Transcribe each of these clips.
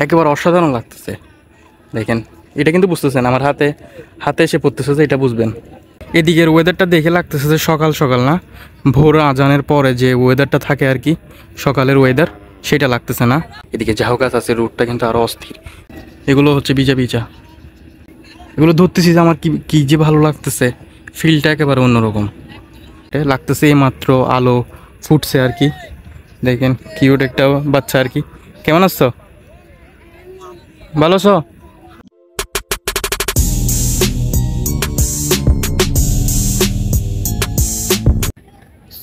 একেবারে অসাধারণ লাগতেছে। দেখেন, এটা কিন্তু বুঝতেছেন, আমার হাতে হাতে এসে পড়তেছে যে এটা বুঝবেন। এদিকের ওয়েদারটা দেখে লাগতেছে যে সকাল সকাল না, ভোর আজানের পরে যে ওয়েদারটা থাকে আর কি, সকালের ওয়েদার, সেটা লাগতেছে না। এদিকে ঝাউ গাছ আছে, রোডটা কিন্তু আরও অস্থির। এগুলো হচ্ছে বিজা বিজা, এগুলো ধরতেছি যে আমার কি কি যে ভালো লাগতেছে, ফিলটা একেবারে অন্যরকম লাগতেছে। এই মাত্র আলো ফুটছে আর কি, দেখেন কিউট একটা বাচ্চা আর কি। কেমন আছো? ভালো আছো?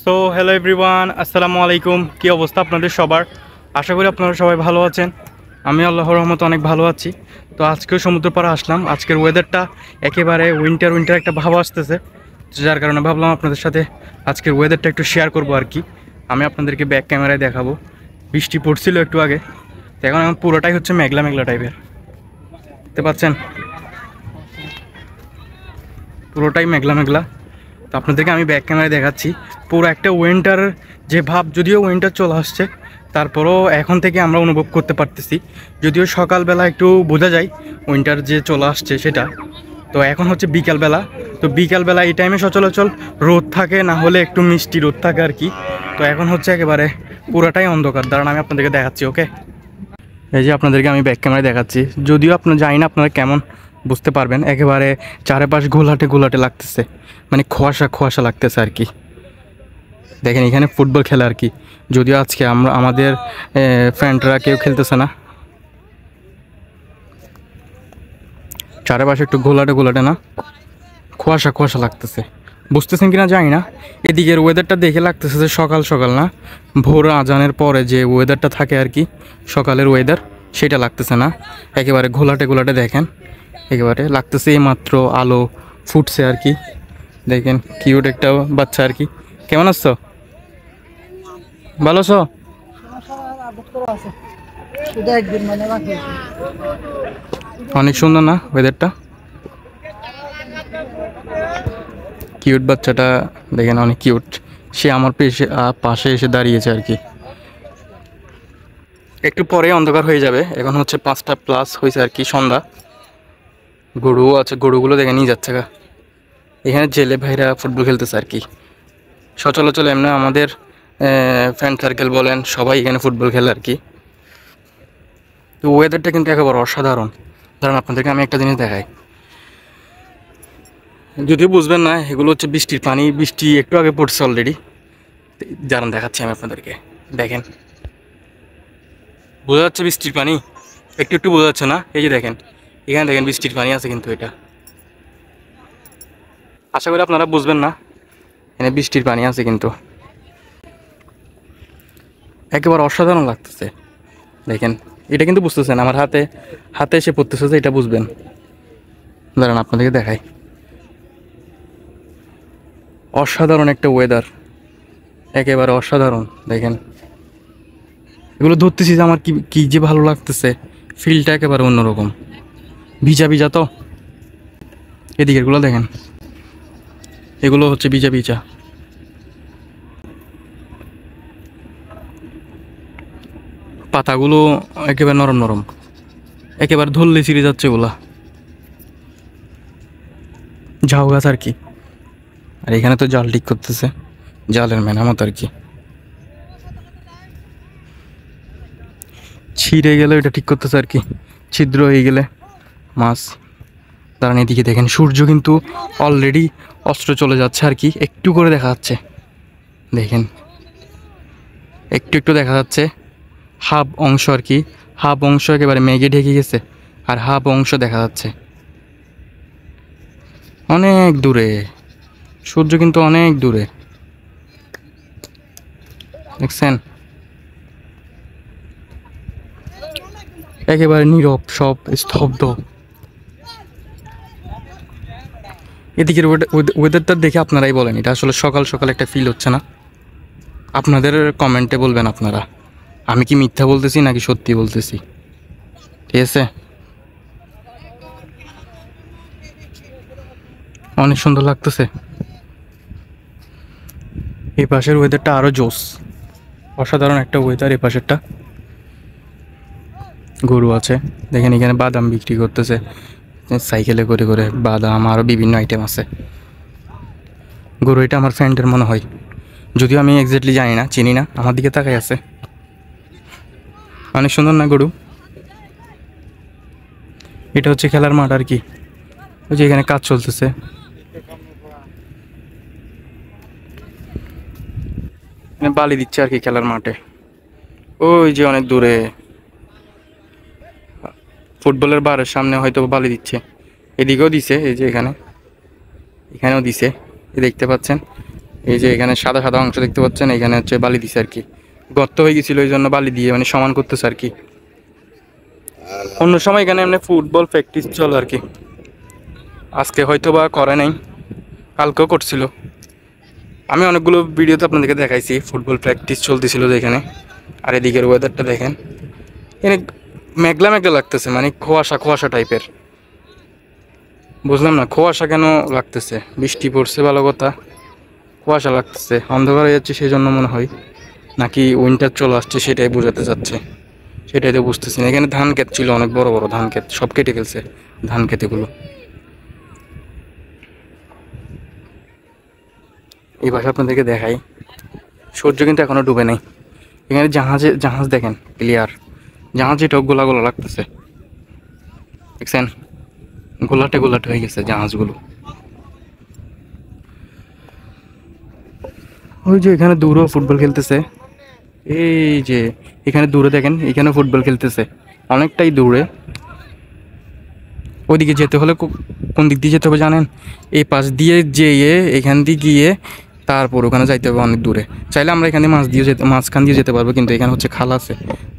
সো হ্যালো এভরিওয়ান, আসসালামু আলাইকুম। কী অবস্থা আপনাদের সবার? আশা করি আপনারা সবাই ভালো আছেন। আমি আল্লাহর রহমতে অনেক ভালো আছি। তো আজকেও সমুদ্র পাড়ে আসলাম। আজকের ওয়েদারটা একেবারে উইন্টার একটা ভাব আসতেছে, যার কারণে ভাবলাম আপনাদের সাথে আজকের ওয়েদারটা একটু শেয়ার করবো আর কি। আমি আপনাদেরকে ব্যাক ক্যামেরায় দেখাবো। বৃষ্টি পড়ছিল একটু আগে, তো এখন পুরোটাই হচ্ছে মেঘলা মেঘলা টাইপের, দেখতে পাচ্ছেন? পুরোটাই মেঘলা মেঘলা। তো আপনাদেরকে আমি ব্যাক ক্যামেরায় দেখাচ্ছি পুরো একটা উইন্টার যে ভাব। যদিও উইন্টার চলে আসছে, তারপরও এখন থেকে আমরা অনুভব করতে পারতেছি। যদিও সকালবেলা একটু বোঝা যায় উইন্টার যে চলে আসছে সেটা। তো এখন হচ্ছে বিকালবেলা। তো বিকালবেলা এই টাইমে সচরাচর রোদ থাকে, না হলে একটু মিষ্টি রোদ থাকে আর কি। তো এখন হচ্ছে একেবারে পুরোটাই অন্ধকার। দাঁড়ান আমি আপনাদেরকে দেখাচ্ছি। ওকে, এই যে আপনাদেরকে আমি ব্যাক ক্যামেরায় দেখাচ্ছি। যদিও আপনারা জানি না আপনারা কেমন বুঝতে পারবেন, একেবারে চারপাশ ঘোলাটে ঘোলাটে লাগতেছে, মানে খোয়াশা খোয়াশা লাগতেছে আর কি। দেখেন এখানে ফুটবল খেলা আর কি। যদিও আজকে আমাদের ফ্রেন্ডরা কেউ খেলতেছে না, চারপাশে একটু ঘোলাটে ঘোলাটে না, খোয়াশা খোয়াশা লাগতেছে। বুঝতেছেন কিনা জানি না। এদিকের ওয়েদারটা দেখে লাগতেছে যে সকাল সকাল না, ভোর আজানের পরে যে ওয়েদারটা থাকে আর কি, সকালের ওয়েদার, সেটা লাগতেছে না। একেবারে ঘোলাটে ঘোলাটে দেখেন, একেবারে লাগতেছে। এই মাত্র আলো ফুটছে আর কি, দেখেন কিউট একটা বাচ্চা আর কি। কেমন আছো? ভালো আছো? অনেক সুন্দর না ওয়েদারটা? কিউট বাচ্চাটা দেখেন, অনেক কিউট। সে আমার পাশে এসে দাঁড়িয়েছে আর কি। একটু পরে অন্ধকার হয়ে যাবে, এখন হচ্ছে 5টা+ হয়েছে আর কি, সন্ধ্যা। গরু আছে, গরুগুলো দেখে নিয়ে যাচ্ছে গা। এখানে জেলে ভাইরা ফুটবল খেলতেছে আর কি। সচলাচল এমনি আমাদের ফ্রেন্ড সার্কেল বলেন, সবাই এখানে ফুটবল খেলে আর কি। তো ওয়েদারটা কিন্তু একেবারে অসাধারণ। কারণ আপনাদেরকে আমি একটা জিনিস দেখাই, যদিও বুঝবেন না, এগুলো হচ্ছে বৃষ্টির পানি। বৃষ্টি একটু আগে পড়ছে অলরেডি। দাঁড়ান দেখাচ্ছি আমি আপনাদেরকে, দেখেন বোঝা যাচ্ছে বৃষ্টির পানি? একটু একটু বোঝা যাচ্ছে না? এই যে দেখেন, এখানে দেখেন বৃষ্টির পানি আছে কিন্তু এটা। আশা করি আপনারা বুঝবেন না, এখানে বৃষ্টির পানি আছে কিন্তু। একেবারে অসাধারণ লাগতেছে। দেখেন, এটা কিন্তু বুঝতেছেন, আমার হাতে হাতে এসে পড়তেছে যে এটা বুঝবেন। দাঁড়ান আপনাদেরকে দেখাই। অসাধারণ একটা ওয়েদার, একেবারে অসাধারণ। দেখেন এগুলো ধরতেছি যে আমার কি কি যে ভালো লাগতেছে, ফিলটা একেবারে অন্যরকম। ভিজা ভিজা তো, এদিকেরগুলো দেখেন, এগুলো হচ্ছে ভিজা ভিজা। পাতাগুলো একেবারে নরম নরম, একেবারে ধরলে ছিঁড়ে যাচ্ছে ওগুলা। ঝাউ গাছ আর কি। আর এখানে তো জাল ঠিক করতেছে, জালের মেরামত আর কি। ছিঁড়ে গেলে এটা ঠিক করতেছে আর কি, ছিদ্র হয়ে গেলে মাছ। দাঁড়ান এদিকে দেখেন, সূর্য কিন্তু অলরেডি অস্ত্র চলে যাচ্ছে আর কি, একটু করে দেখা যাচ্ছে। দেখেন একটু একটু দেখা যাচ্ছে, হাফ অংশ আর কি। হাফ অংশ একেবারে মেঘে ঢেকে গেছে, আর হাফ অংশ দেখা যাচ্ছে অনেক দূরে। সূর্য কিন্তু অনেক দূরে, দেখছেন? একেবারে নীরব, সব স্তব্ধ। এদিকের ওয়েদারটা দেখে আপনারাই বলেন, এটা আসলে সকাল সকাল একটা ফিল হচ্ছে না? আপনাদের কমেন্টে বলবেন আপনারা, আমি কি মিথ্যা বলতেছি নাকি সত্যি বলতেছি। ঠিক আছে? অনেক সুন্দর লাগতেছে। এই পাশের ওয়েদারটা আরও জোস, অসাধারণ একটা ওয়েদার এই পাশেরটা। গরু আছে দেখেন, এখানে বাদাম বিক্রি করতেছে সাইকেলে করে করে, বাদাম আরও বিভিন্ন আইটেম আছে। গরু এটা আমার ফ্রেন্ডের মনে হয়, যদিও আমি এক্স্যাক্টলি জানি না, চিনি না। আমার দিকে তাকাই আছে, অনেক সুন্দর না গরু? এটা হচ্ছে খেলার মাঠ আর কি। ওই যে এখানে কাজ চলতেছে, বালি দিচ্ছে আর কি খেলার মাঠে। ওই যে অনেক দূরে ফুটবলের বারের সামনে হয়তো বালি দিচ্ছে, এদিকেও দিছে, এই যে এখানেও দিছে, দেখতে পাচ্ছেন। এই যে এখানে সাদা সাদা অংশ দেখতে পাচ্ছেন, এখানে হচ্ছে বালি দিছে আর কি, গর্ত হয়ে গেছিল ওই জন্য বালি দিয়ে মানে সমান করতেছে আর কি। অন্য সময় এখানে এমনি ফুটবল প্র্যাকটিস চলে আর কি, আজকে হয়তো বা করে নাই, কালকেও করছিল। আমি অনেকগুলো ভিডিওতে আপনাদেরকে দেখাইছি ফুটবল প্র্যাকটিস চলতেছিল যেখানে। আর এদিকের ওয়েদারটা দেখেন, এখানে মেঘলা মেঘলা লাগতেছে, মানে কুয়াশা কুয়াশা টাইপের। বুঝলাম না কুয়াশা কেন লাগতেছে, বৃষ্টি পড়ছে ভালো কথা, কুয়াশা লাগতেছে, অন্ধকার হয়ে যাচ্ছে সেই জন্য মনে হয়, নাকি উইন্টার চলে আসছে সেটাই বোঝাতে চাচ্ছে, সেটাই তো বুঝতেছি না। এখানে ধান ক্ষেত ছিল, অনেক বড় বড় ধান ক্ষেত, সব কেটে ফেলছে ধান ক্ষেতগুলো। এই পাশে আপনাদেরকে দেখাই, সূর্য কিন্তু এখনো ডুবে নাই। এখানে জাহাজ দেখেন ক্লিয়ার, জাহাজ এটাও গোলা গোলা লাগতেছে, দেখছেন গোলাটে গোলাটে হয়ে গেছে জাহাজগুলো। ওই যে এখানে দূরেও ফুটবল খেলতেছে, এই যে এখানে দূরে দেখেন, এখানে ফুটবল খেলতেছে অনেকটাই দূরে। ওইদিকে যেতে হলে কোন দিক দিয়ে যেতে হবে জানেন? এই পাশ দিয়ে যেয়ে এখান দিয়ে গিয়ে তারপর ওখানে যাইতে হবে অনেক দূরে। চাইলে আমরা এখানে মাঝখান দিয়ে যেতে পারবো, কিন্তু এখানে হচ্ছে খাল আছে,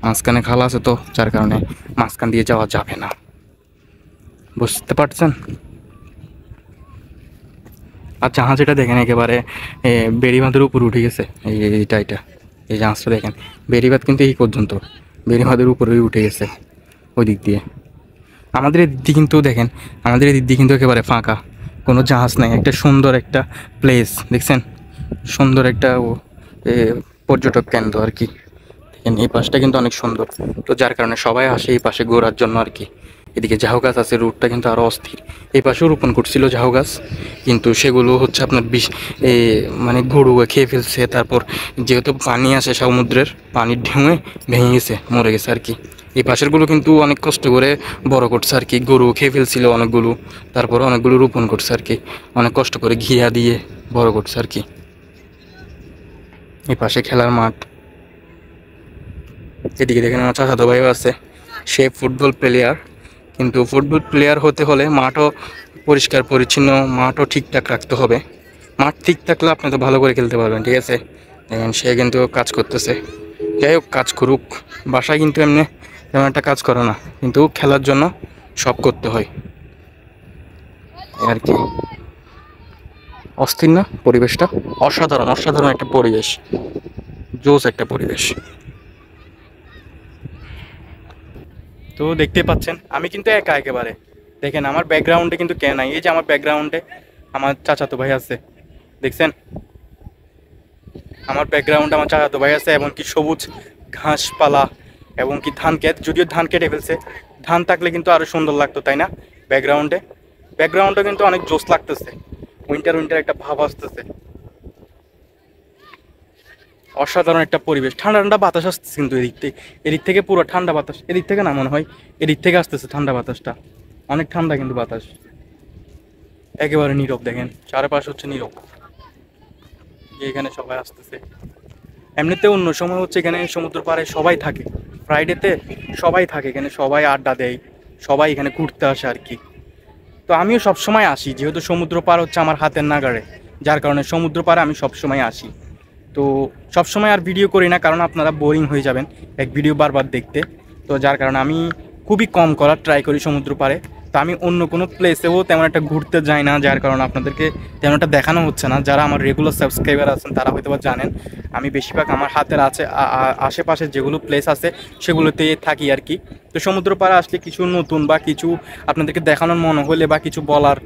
মাঝখানে খাল আছে, তো যার কারণে মাঝখান দিয়ে যাওয়া যাবে না, বুঝতে পারছেন? আর জাহাজ এটা দেখেন একেবারে বেড়িবাঁধের উপর উঠে গেছে, এটা এই জাহাজটা দেখেন, বেড়িবাঁধ কিন্তু এই পর্যন্ত, বেড়িবাঁধের উপরেই উঠে গেছে ওই দিক দিয়ে। আমাদের এই দিক দিয়ে কিন্তু দেখেন, আমাদের এই দিক দিয়ে কিন্তু একেবারে ফাঁকা, কোনো জাহাজ নাই। একটা সুন্দর একটা প্লেস দেখছেন, সুন্দর একটা পর্যটক কেন্দ্র আর কি। দেখেন এই পাশটা কিন্তু অনেক সুন্দর, তো যার কারণে সবাই আসে এই পাশে ঘোরার জন্য আর কি। এদিকে ঝাউ গাছ আছে, রুটটা কিন্তু আরও অস্থির। এই পাশেও রোপণ করছিল ঝাউ গাছ, কিন্তু সেগুলো হচ্ছে আপনার মানে গরু খেয়ে ফেলছে। তারপর যেহেতু পানি আসে সমুদ্রের, পানির ঢেউয়ে ভেঙে গেছে, মরে গেছে আর কি। এই পাশেরগুলো কিন্তু অনেক কষ্ট করে বড় করছে আর কি, গরু খেয়ে ফেলছিল অনেকগুলো, তারপর অনেকগুলো রোপণ করছে আর কি, অনেক কষ্ট করে ঘিয়া দিয়ে বড় করছে আর কি। এই পাশে খেলার মাঠ, এদিকে দেখেন আমার চাচাতো ভাইও আছে, সে ফুটবল প্লেয়ার। কিন্তু ফুটবল প্লেয়ার হতে হলে মাঠও পরিষ্কার পরিচ্ছন্ন, মাঠও ঠিকঠাক রাখতে হবে। মাঠ ঠিক থাকলে আপনি তো ভালো করে খেলতে পারবেন, ঠিক আছে? দেখেন সে কিন্তু কাজ করতেছে, যাই হোক কাজ করুক, বাসায় কিন্তু এমনি তেমন একটা কাজ করে না, কিন্তু খেলার জন্য সব করতে হয় আর কি। অস্থির না পরিবেশটা? অসাধারণ অসাধারণ একটা পরিবেশ, জোস একটা পরিবেশ। তো দেখতে পাচ্ছেন আমি কিন্তু একা একেবারে, দেখেন আমার ব্যাকগ্রাউন্ডে কিন্তু কে নাই, এই যে আমার ব্যাকগ্রাউন্ডে আমার চাচাতো ভাই আছে, দেখছেন আমার ব্যাকগ্রাউন্ডে আমার চাচাতো ভাই আছে, এমনকি সবুজ ঘাসপালা এবং কি ধান ক্ষেত, যদিও ধান কেটে ফেলছে, ধান থাকলে কিন্তু আরো সুন্দর লাগতো তাই না? ব্যাকগ্রাউন্ডে কিন্তু অনেক জোস লাগতেছে, উইন্টার উইন্টার একটা ভাব আসতেছে, অসাধারণ একটা পরিবেশ। ঠান্ডা ঠান্ডা বাতাস আসতেছে কিন্তু এদিক থেকে পুরো ঠান্ডা বাতাস, এদিক থেকে না মনে হয় এদিক থেকে আসতেছে ঠান্ডা বাতাসটা, অনেক ঠান্ডা কিন্তু বাতাস, একেবারে নীরব, দেখেন চারপাশ হচ্ছে নীরব, এখানে সবাই আসতেছে। এমনিতে অন্য সময় হচ্ছে এখানে সমুদ্র পাড়ে সবাই থাকে, ফ্রাইডেতে সবাই থাকে এখানে, সবাই আড্ডা দেয়, সবাই এখানে ঘুরতে আসে আর কি। তো আমিও সবসময় আসি, যেহেতু সমুদ্র পার হচ্ছে আমার হাতের নাগাড়ে, যার কারণে সমুদ্র পাড়ে আমি সবসময় আসি। তো সবসময় আর ভিডিও করি না, কারণ আপনারা বোরিং হয়ে যাবেন এক ভিডিও বারবার দেখতে, তো যার কারণে আমি খুবই কম করার ট্রাই করি সমুদ্র পাড়ে। তো আমি অন্য কোনো প্লেসেও তেমন একটা ঘুরতে যাই না, যার কারণে আপনাদেরকে তেমন একটা দেখানো হচ্ছে না। যারা আমার রেগুলার সাবস্ক্রাইবার আছেন তারা হয়তো বা জানেন, আমি বেশিরভাগ আমার হাতের আশেপাশে যেগুলো প্লেস আছে সেগুলোতে থাকি আর কি। তো সমুদ্র পাড়ে আসলে কিছু নতুন বা কিছু আপনাদেরকে দেখানোর মনে হলে বা কিছু বলার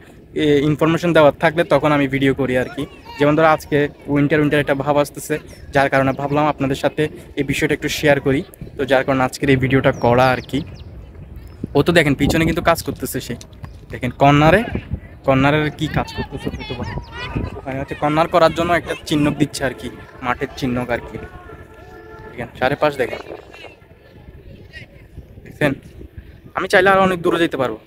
ইনফরমেশন দেওয়ার থাকলে তখন আমি ভিডিও করি আর কি। যেমন ধরো আজকে উইন্টার একটা ভাব আসতেছে, যার কারণে ভাবলাম আপনাদের সাথে এই বিষয়টা একটু শেয়ার করি। তো যার কারণে আজকের এই ভিডিওটা করা আর কি। ও তো দেখেন পিছনে কিন্তু কাজ করতেছে, সে দেখেন কর্নারের কি কাজ করতেছে হয়তো বা। ওখানে হচ্ছে কর্নার করার জন্য একটা চিহ্ন দিচ্ছে আর কি, মাঠের চিহ্ন আর কি। দেখেন চারিপাশ দেখেন, দেখছেন? আমি চাইলে আরো অনেক দূরে যেতে পারবো,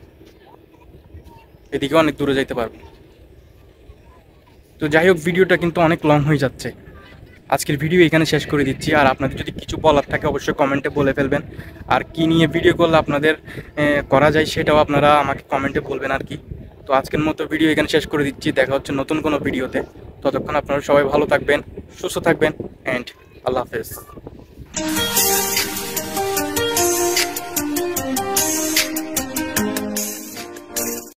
এদিকে অনেক দূরে যেতে পারবো। তো যাই হোক, ভিডিওটা কিন্তু অনেক লং হয়ে যাচ্ছে। আজকের ভিডিও এখানে শেষ করে দিচ্ছি। আর আপনাদের যদি কিছু বলার থাকে অবশ্যই কমেন্টে বলে ফেলবেন। আর কি নিয়ে ভিডিও করলে আপনাদের করা যায় সেটাও আপনারা আমাকে কমেন্টে বলবেন আর কি। তো আজকের মতো ভিডিও এখানে শেষ করে দিচ্ছি, দেখা হচ্ছে নতুন কোনো ভিডিওতে। ততক্ষণ আপনারা সবাই ভালো থাকবেন, সুস্থ থাকবেন, অ্যান্ড আল্লাহ হাফেজ।